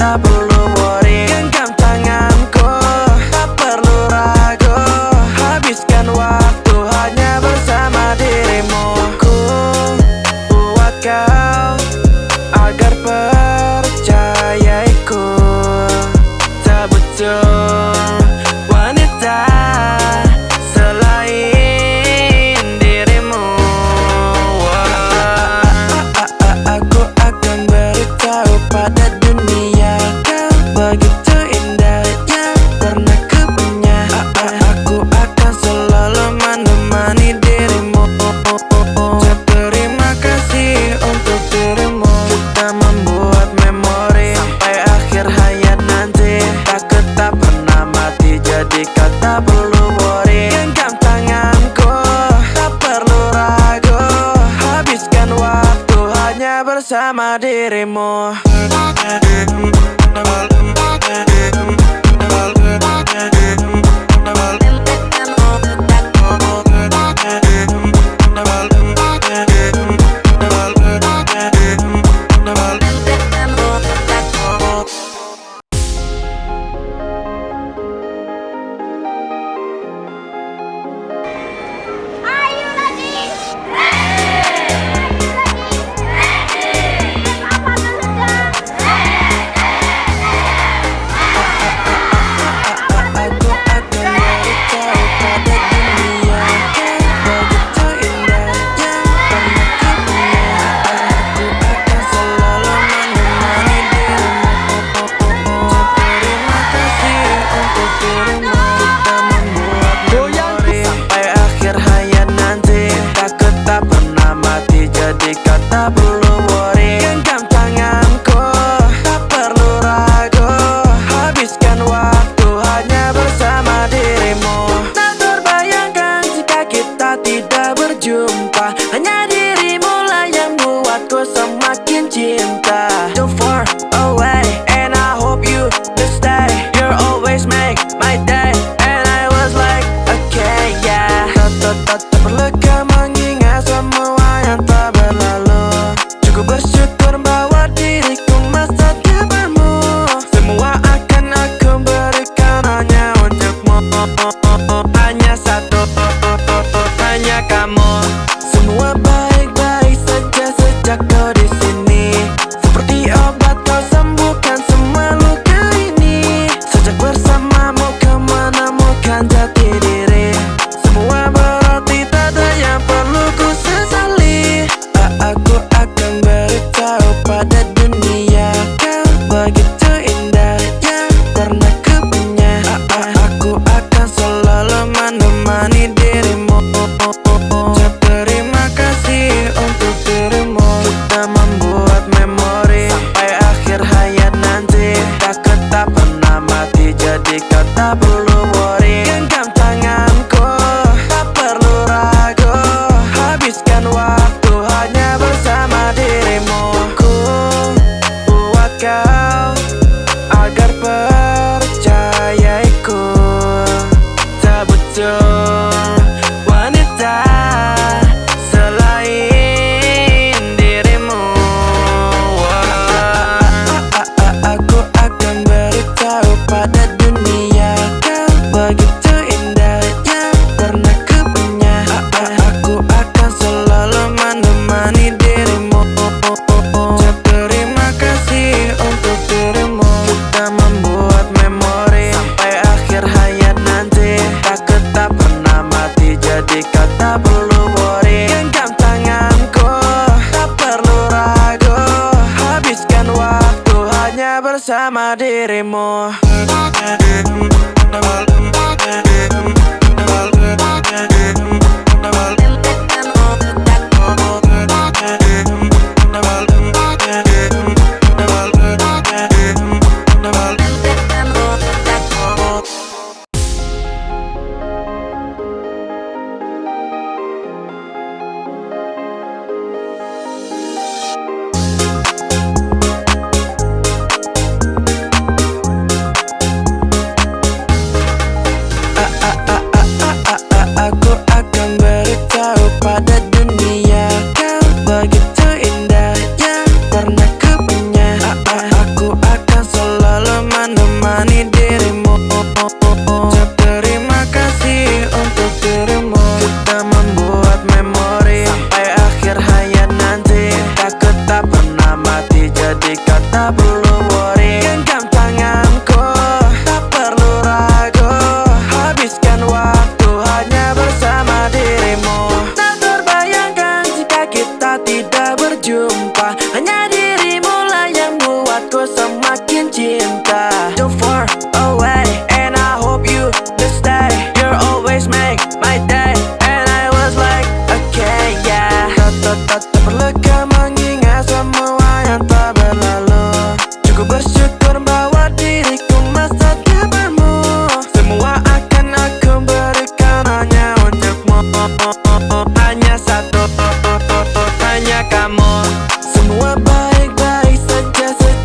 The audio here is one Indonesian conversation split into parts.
tak perlu worry. Genggam tanganku, tak perlu ragu. Habiskan waktu hanya bersama dirimu. Ku buat kau agar percayaiku. Tak butuh wanita selain dirimu. Aku akan beritahu pada dunia kau begitu indah yang pernah ku punya. Aku akan selalu menemani dirimu. Terima kasih untuk dirimu. Kita membuat memori sampai akhir hayat nanti. Takut tak pernah mati, jadi kau tak perlu worry. Genggam tanganku, tak perlu ragu. Habiskan waktu hanya bersama dirimu. Tak perlu worry. Genggam tanganku, tak perlu ragu. Habiskan waktu hanya bersama dirimu. Tak terbayangkan jika kita tidak berjumpa. Hanya dirimu lah yang buatku semakin cinta. Don't far away and I hope you will stay. You always make my day and I was like okay yeah. Tak perlu kau mengingat semua yang tak berlalu. Bersyukur bahwa diriku masa depanmu. Semua akan aku berikan hanya untukmu. Hanya satu, hanya kamu. Semua baik-baik saja sejak kau di sini. Seperti obat kau sembuhkan semua luka ini. Sejak bersamamu kau menemukan jati diri. Semua berarti tak ada yang perlu ku sesali. Aku akan beritahu pada dunia kau begitu indah yang pernah ku punya. Aku akan selalu menemani dirimu. Terima kasih untuk dirimu. Kita membuat memori sampai akhir hayat nanti. Takut tak pernah mati, jadi kau tak perlu worry. Genggam tanganku, tak perlu ragu. Habiskan waktu hanya bersama dirimu. Ku buat kau agar percayaiku. Tak butuh wanita selain dirimu. Aku akan beritahu pada dunia kau begitu indah yang pernah ku punya. Aku akan selalu menemani dirimu. Terima kasih untuk dirimu. Kita membuat memori sampai akhir hayat nanti. Takut tak pernah mati, jadi kau tak perlu worry. Genggam tanganku, tak perlu ragu. Habiskan waktu hanya bersama dirimu. Aku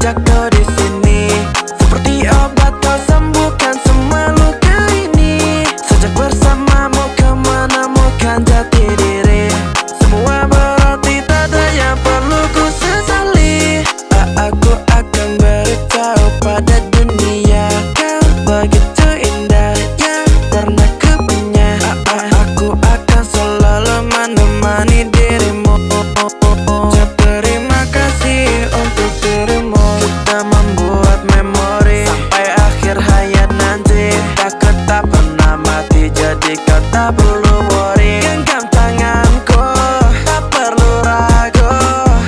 sejak kau di sini. Seperti obat kau sembuhkan semua luka ini. Sejak bersamamu kemana-mana jati diri. Semua berarti tak ada yang perlu ku sesali. Aku akan beritahu pada dunia kau begitu indah yang pernah ku punya. Aku akan selalu menemani dirimu. Terima kasih untuk dirimu. Kita membuat memori sampai akhir hayat nanti. Takut tak pernah mati, jadi kau tak perlu worry. Genggam tanganku, tak perlu ragu.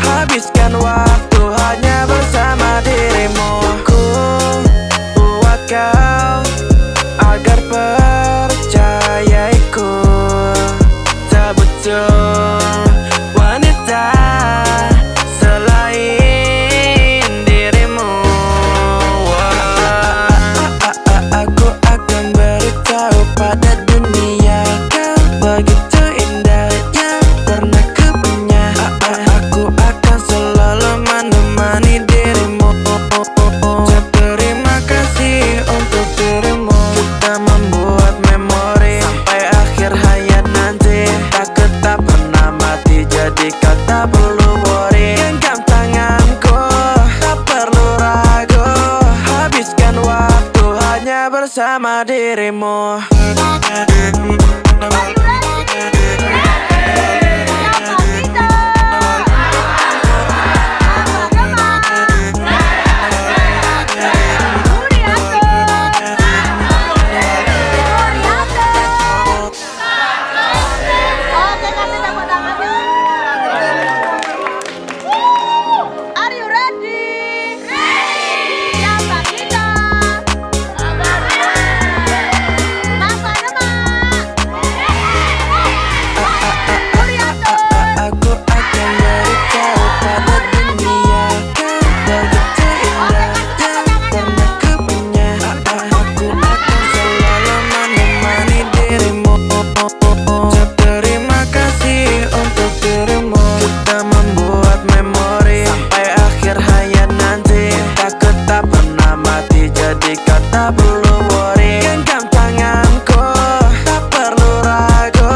Habiskan waktu hanya bersama dirimu. Ku buat kau agar percayaiku. Tak butuh wanita selain dirimu. Aku akan beritahu pada dunia kau begitu indah yang pernah ku punya. Aku akan selalu menemani dirimu. Terima kasih untuk dirimu. Kita membuat memori sampai akhir hayat nanti. Takut tak pernah mati, jadi kau tak perlu worry. Genggam tanganku, tak perlu ragu. Habiskan waktu hanya bersama dirimu. Are you ready? Siapa kita? Masa depan. Urianto. Aku akan beritahu pada dunia kau begitu indah yang pernah ku punya. Aku akan selalu menemani dirimu. Terima kasih untuk dirimu. Kita membuat memori sampai akhir hayat nanti. Takut tak pernah mati, jadi kau tak perlu worry. Genggam tanganku, tak perlu ragu.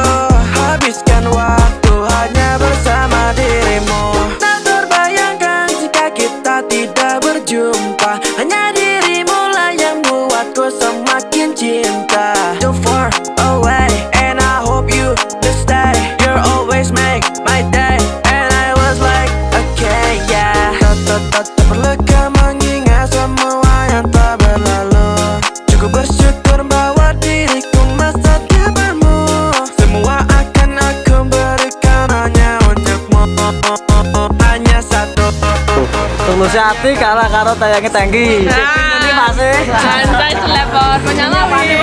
Habiskan waktu hanya bersama dirimu. Tak terbayangkan jika kita tidak berjumpa. Hanya dirimu lah yang buatku semakin cinta. Don't far away, and I hope you to stay. You always make my day, and I was like, okay, yeah. Tak perlu kau mengingat semua yang tak berlalu. Cukup bersyukur bahwa diriku masa depanmu. Semua akan aku berikan hanya untukmu. Hanya satu. Tulus hati kalah karo tayangi tangki. Ini masih Santai selepon menyalahi.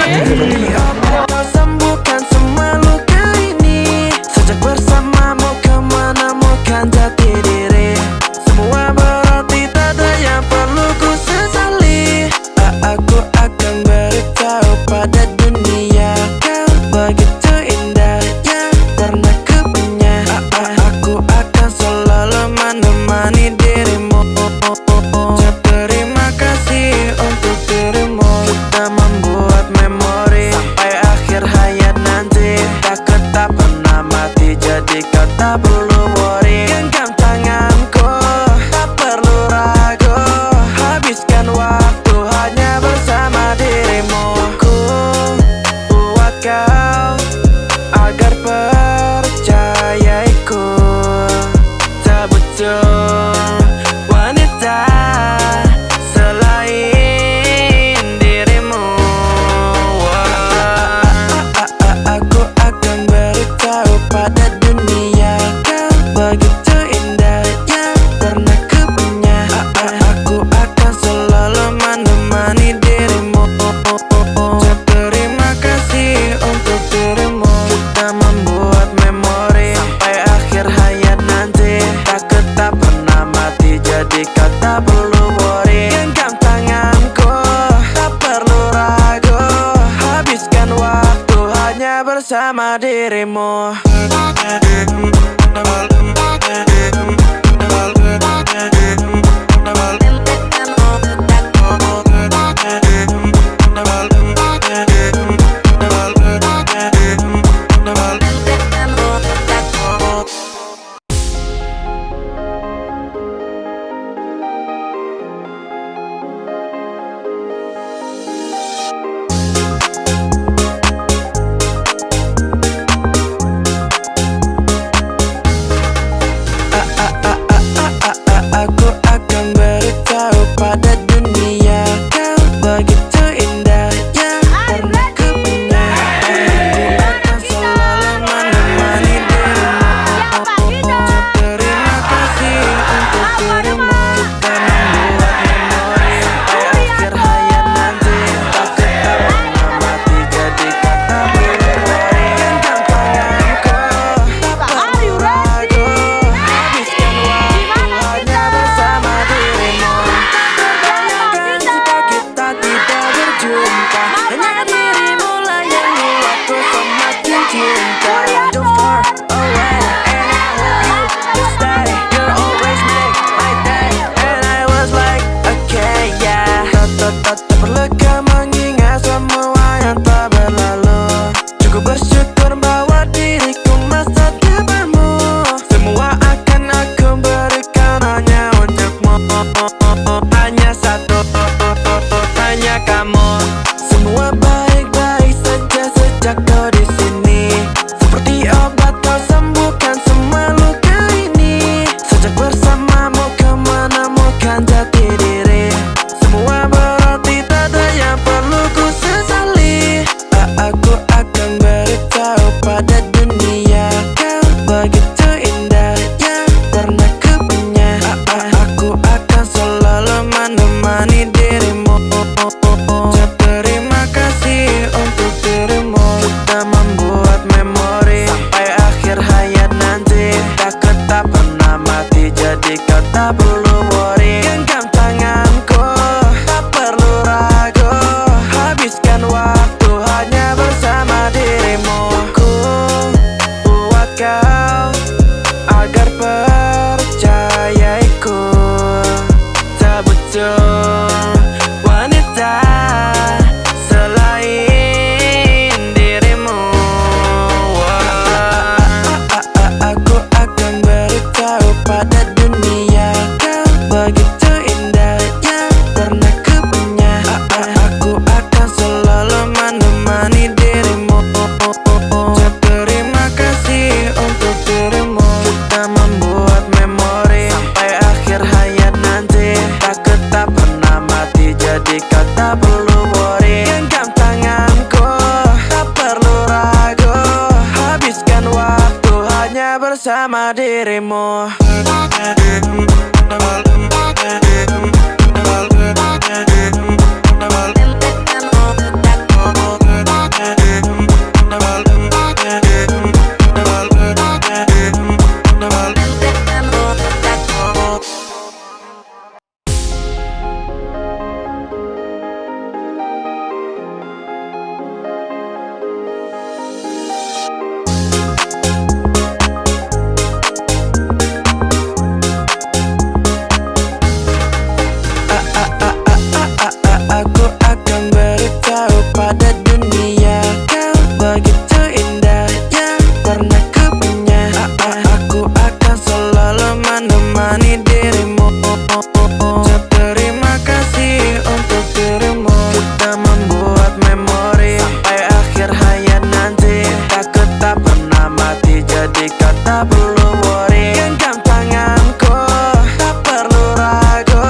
Kau sembuhkan semua luka ini. Sejak bersamamu kemana-mana jati diri. Semua berarti tak ada yang perlu ku sesali. Aku akan beritahu pada dunia kau begitu indah yang pernah ku punya. Aku akan selalu menemani dirimu. Terima kasih untuk dirimu. Kita membuat memori sampai akhir hayat nanti. Takut tak pernah mati, jadi kau tak perlu worry. Genggam tanganku, tak perlu ragu. Habiskan waktu hanya bersama dirimu. Ku buat kau agar percayaiku. Tak butuh wanita selain dirimu. Aku akan beritahu pada dunia kau begitu indah yang pernah ku punya. Aku akan selalu menemani dirimu. Terima kasih untuk dirimu. Kita membuat memori sampai akhir hayat nanti. Takut tak pernah mati, jadi kau tak perlu worry. Genggam tanganku, tak perlu ragu. Habiskan waktu hanya bersama dirimu. butuh wanita selain dirimu. Aku akan beritahu pada dunia kau begitu indah yang pernah ku punya. Aku akan selalu menemani dirimu. Terima kasih untuk dirimu. Kita membuat memori sampai akhir hayat nanti. Takut tak pernah mati, jadi kau tak perlu worry. Genggam tanganku, tak perlu ragu. Habiskan waktu hanya bersama dirimu. Aku akan beritahu pada dunia kau begitu indah yang pernah ku punya. Aku akan selalu menemani dirimu. Terima kasih untuk dirimu. Kita membuat memori sampai akhir hayat nanti. Takut tak pernah mati, jadi kau tak perlu worry. Genggam tanganku, tak perlu ragu.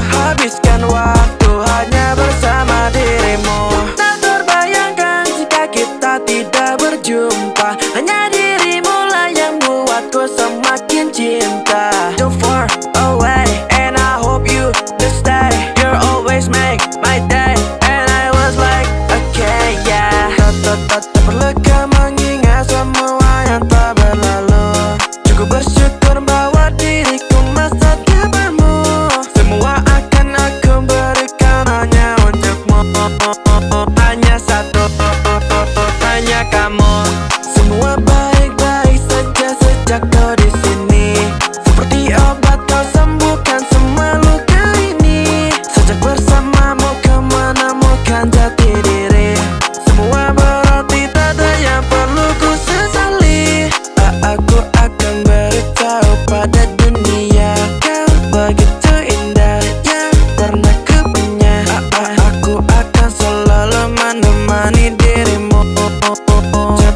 Habiskan waktu hanya bersama dirimu. Tak terbayangkan jika kita tidak berjumpa. Hanya dirimu lah yang buatku semakin cinta. Don't far away and I hope you to stay. You're always make my day and I was like okay yeah. Tak perlu kau mengingat semua yang tak berlalu. Cukup bersyukur bahwa diriku masa depanmu. Semua akan aku berikan hanya untukmu. Hanya satu, hanya kamu. Semua baik-baik saja sejak kau di sini. Seperti obat kau sembuhkan semua luka ini. Sejak bersamamu kau menemukan jati diri. Semua berarti tak ada yang perlu ku sesali. Aku akan beritahu pada dunia kau begitu indah yang pernah ku punya. Aku akan selalu menemani dirimu.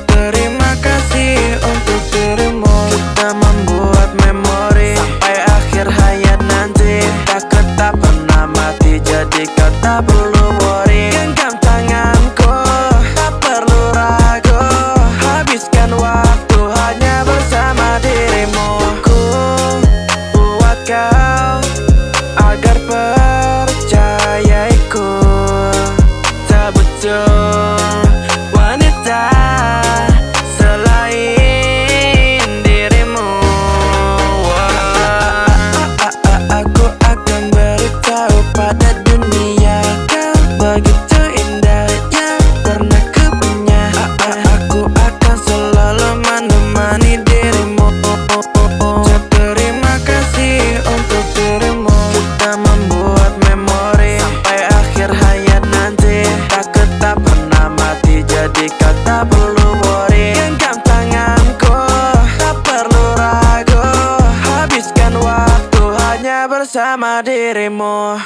Terima kasih untuk dirimu. Kita membuat memori sampai akhir hayat nanti. Takut tak pernah mati, jadi kau tak perlu worry. Genggam tanganku, tak perlu ragu. Habiskan waktu hanya bersama dirimu. Ku buat kau agar percayaiku. Tak butuh wanita selain dirimu. Aku akan beritahu pada dunia kau begitu indah yang pernah ku punya. Aku akan selalu menemani dirimu. Terima kasih untuk dirimu. Kita membuat memori sampai akhir hayat nanti. Takut tak pernah mati, jadi kau tak perlu worry. Genggam tanganku, tak perlu ragu. Habiskan waktu hanya bersama dirimu.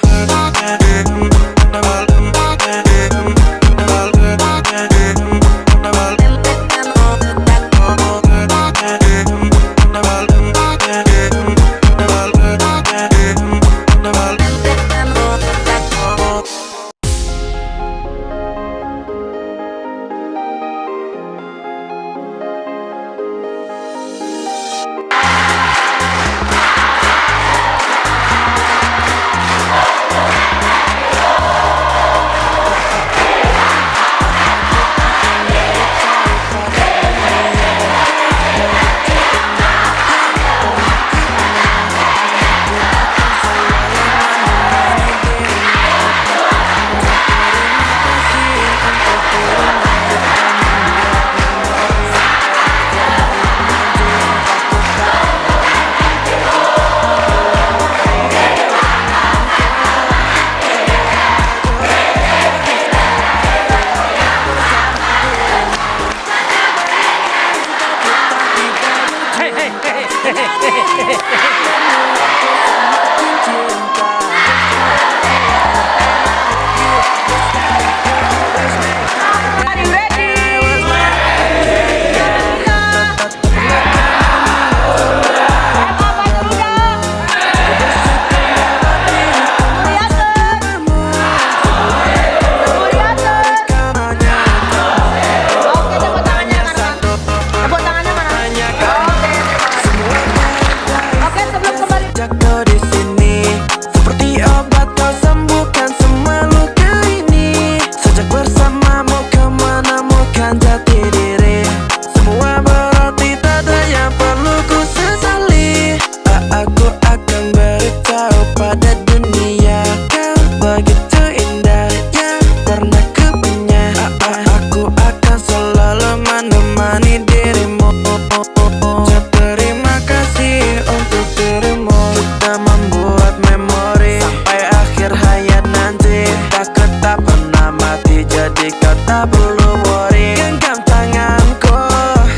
tak perlu worry. Genggam tanganku,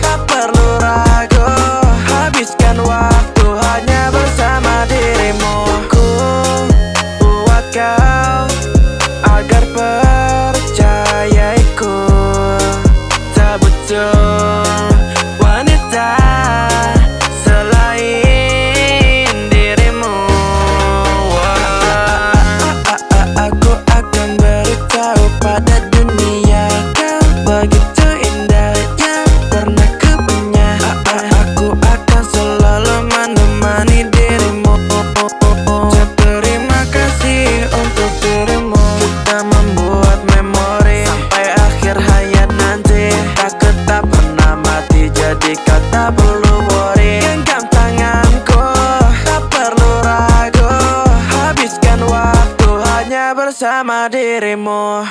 tak perlu ragu. Habiskan waktu hanya bersama dirimu. Ku buat kau agar percayaiku. Tak butuh wanita selain dirimu. Aku akan beritahu pada dunia kau begitu indah yang pernah ku punya. Aku akan selalu menemani dirimu. Terima kasih untuk dirimu. Kita membuat memori sampai akhir hayat nanti. Takut tak pernah mati, jadi kau tak perlu worry. Genggam tanganku, tak perlu ragu. Habiskan waktu hanya bersama dirimu.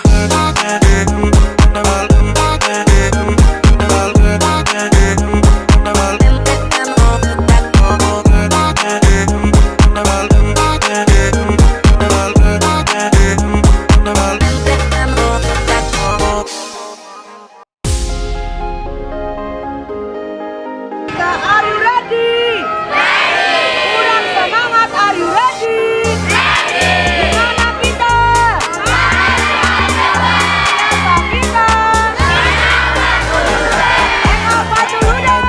Are you ready? Kurang semangat, are you ready? Gimana kita? Siapa kita? Apa dulu deh?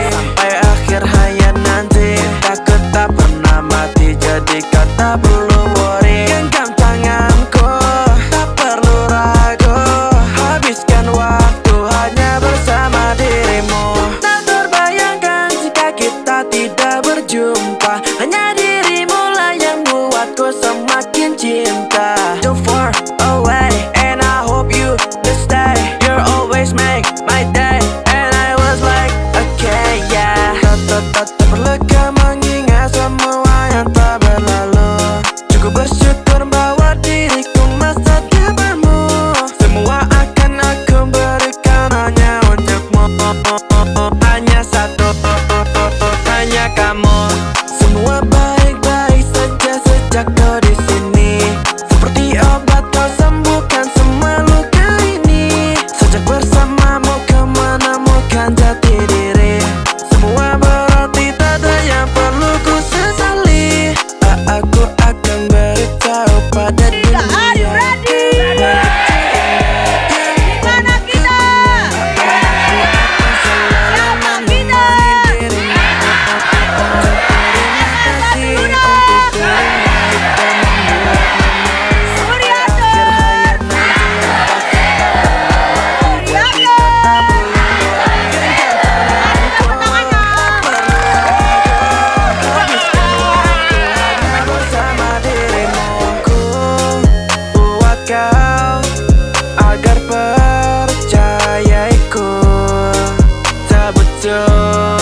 Sampai akhir hayat nanti. Takut tak pernah mati, jadi kau tak perlu worry. Genggam tanganku, tak perlu ragu. Habiskan waktu hanya bersama dirimu. Tak terbayangkan jika kita tidak berjumpa. Hanya dirimu lah yang buatku semakin cinta. Too far away and I hope you to stay. You're always make my day and I was like okay yeah. Tak perlu kau mengingat semua yang tak berlalu. Cukup bersyukur bahwa diriku masa depanmu. Semua akan aku berikan hanya untukmu. Hanya satu, hanya kamu. Semua baik-baik saja sejak kau di sini. Seperti obat kau sembuhkan semua luka ini. Sejak bersamamu kau menemukan jati diri. Semua berarti tak ada yang perlu ku sesali. Aku akan beritahu pada dunia. Are you ready? Gimana kita? Siapa kita? Apa dulu deh? Suryado. Suryado. Bersama dirimu. Ku buat kau agar percayaiku. Tak butuh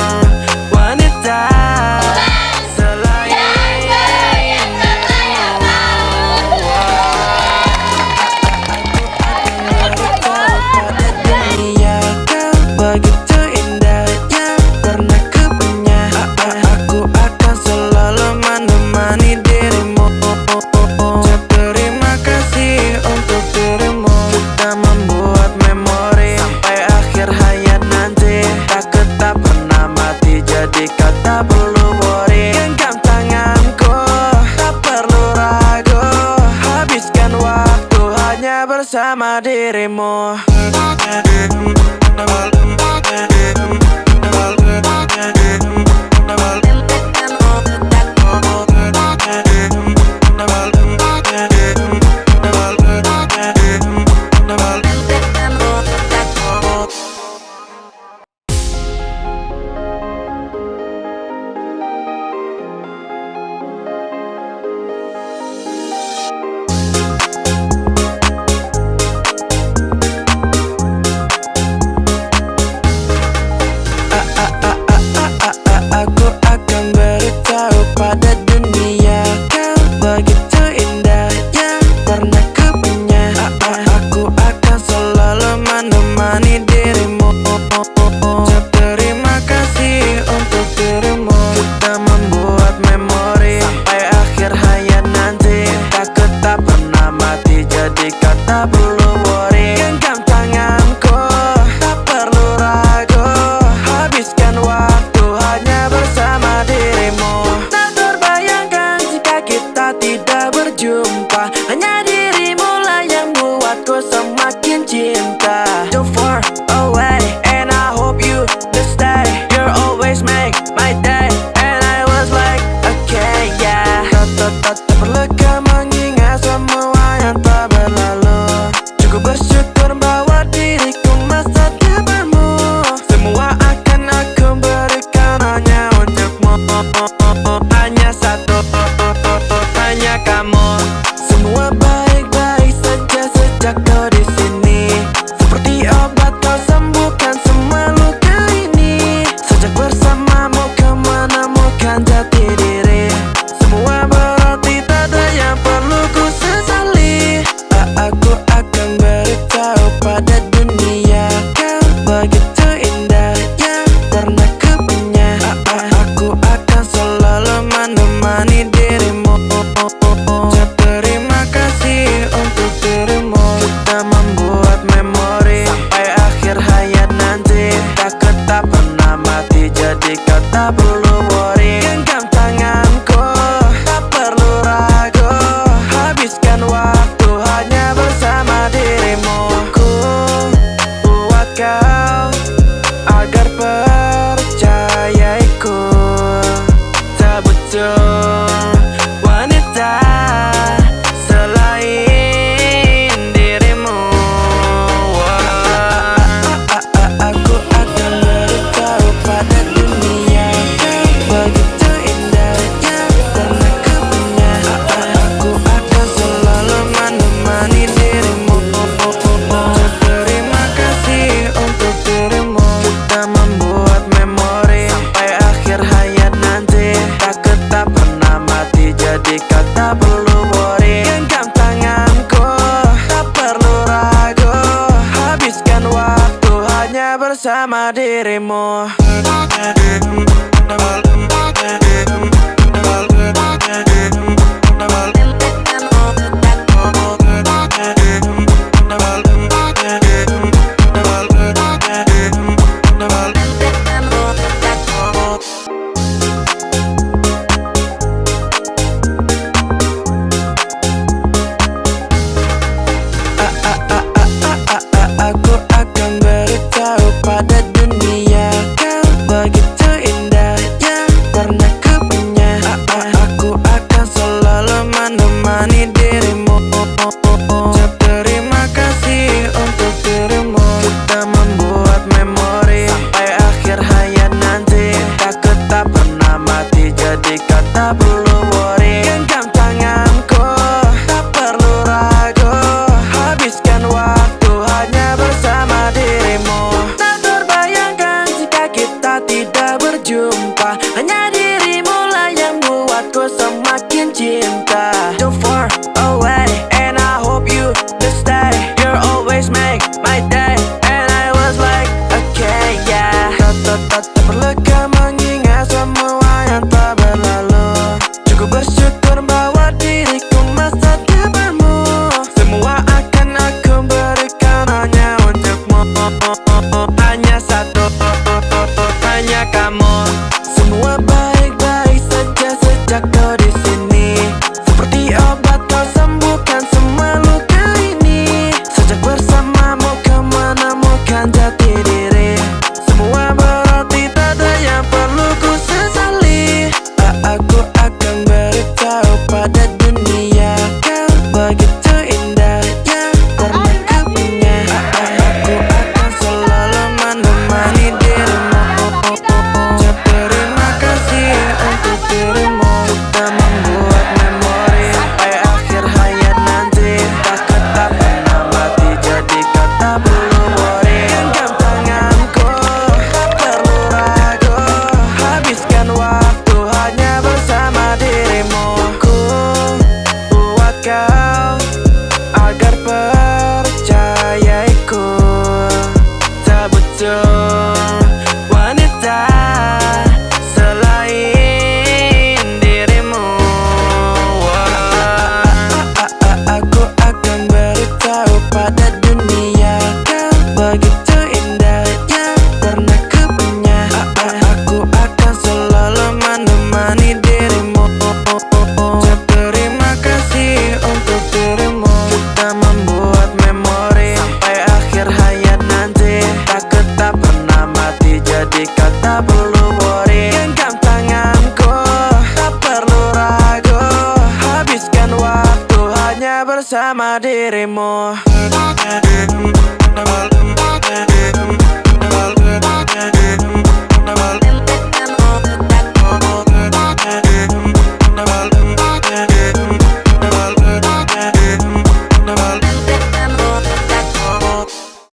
wanita selain pada dunia kau begitu indah yang pernah ku punya. Aku akan selalu menemani dirimu. Terima kasih untuk dirimu. Kita membuat memori sampai akhir hayat nanti. Takut tak pernah mati, jadi kau tak perlu worry. Genggam tanganku, tak perlu ragu. Habiskan waktu hanya bersama dirimu. berlega mengingat semua yang tak berlalu. Cukup bersyukur bahwa diriku masa depanmu. Semua akan aku berikan hanya untukmu. Hanya satu, hanya kamu. Semua baik-baik saja sejak kau di sini. Seperti obat kau sembuhkan semua luka ini. Sejak bersamamu kau menemukan jati diri. Semua berarti tak ada yang perlu ku sesali. Aku akan beritahu pada dunia kau begitu indah yang pernah ku punya. Aku akan selalu menemani dirimu. Terima kasih untuk dirimu. Kita membuat memori sampai akhir hayat nanti. Takut tak pernah mati, jadi kau tak perlu worry. Genggam tanganku, tak perlu ragu. Habiskan waktu hanya bersama dirimu. Ku buat kau agar percayaiku. Tak butuh wanita selain dirimu. Aku akan beritahu pada dunia kau begitu indah yang pernah ku punya. Aku akan selalu menemani dirimu. Terima kasih untuk dirimu. Kita membuat memori sampai akhir hayat nanti. Takut tak pernah mati, jadi kau tak perlu worry. Genggam tanganku, tak perlu ragu. Habiskan waktu hanya bersama dirimu. Aku akan beritahu pada dunia kau begitu indah yang pernah ku punya. Aku akan selalu menemani dirimu. Terima kasih untuk dirimu. Kita membuat memori sampai akhir hayat nanti. Takut tak pernah mati, jadi kau tak perlu worry. Genggam tanganku, tak perlu ragu. Habiskan waktu hanya bersama dirimu. Tak terbayangkan jika kita tidak berjumpa. Hanya dirimu lah yang buatku semakin cinta. Don't far away and I hope you to stay. You always make my day and I was like okay yeah. Tak berlega mengingat semua yang tak berlalu. Cukup bersyukur bahwa diriku masa depanmu. Semua akan aku berikan hanya untukmu. Hanya satu, hanya kamu. Semua baik-baik saja sejak kau di sini. Seperti obat kau sembuhkan semua luka ini. Sejak bersamamu kau menemukan jati diri. Semua berarti tak ada yang perlu ku sesali. Aku akan beritahu pada dunia kau begitu indah yang pernah ku punya. Aku akan selalu menemani dirimu. Terima kasih untuk dirimu. Kita membuat memori sampai akhir hayat nanti. Takut tak pernah mati, jadi kau tak perlu worry. Genggam tanganku, tak perlu ragu. Habiskan waktu hanya bersama dirimu. Ku buat kau agar percayaiku. Tak butuh wanita selain dirimu. Aku akan beritahu pada dunia kau begitu indah yang pernah ku punya. Aku akan selalu menemani dirimu. Terima kasih untuk dirimu. Kita membuat memori sampai akhir hayat nanti. Takut tak pernah mati, jadi kau tak perlu worry. Genggam tanganku, tak perlu ragu. Habiskan bersama dirimu.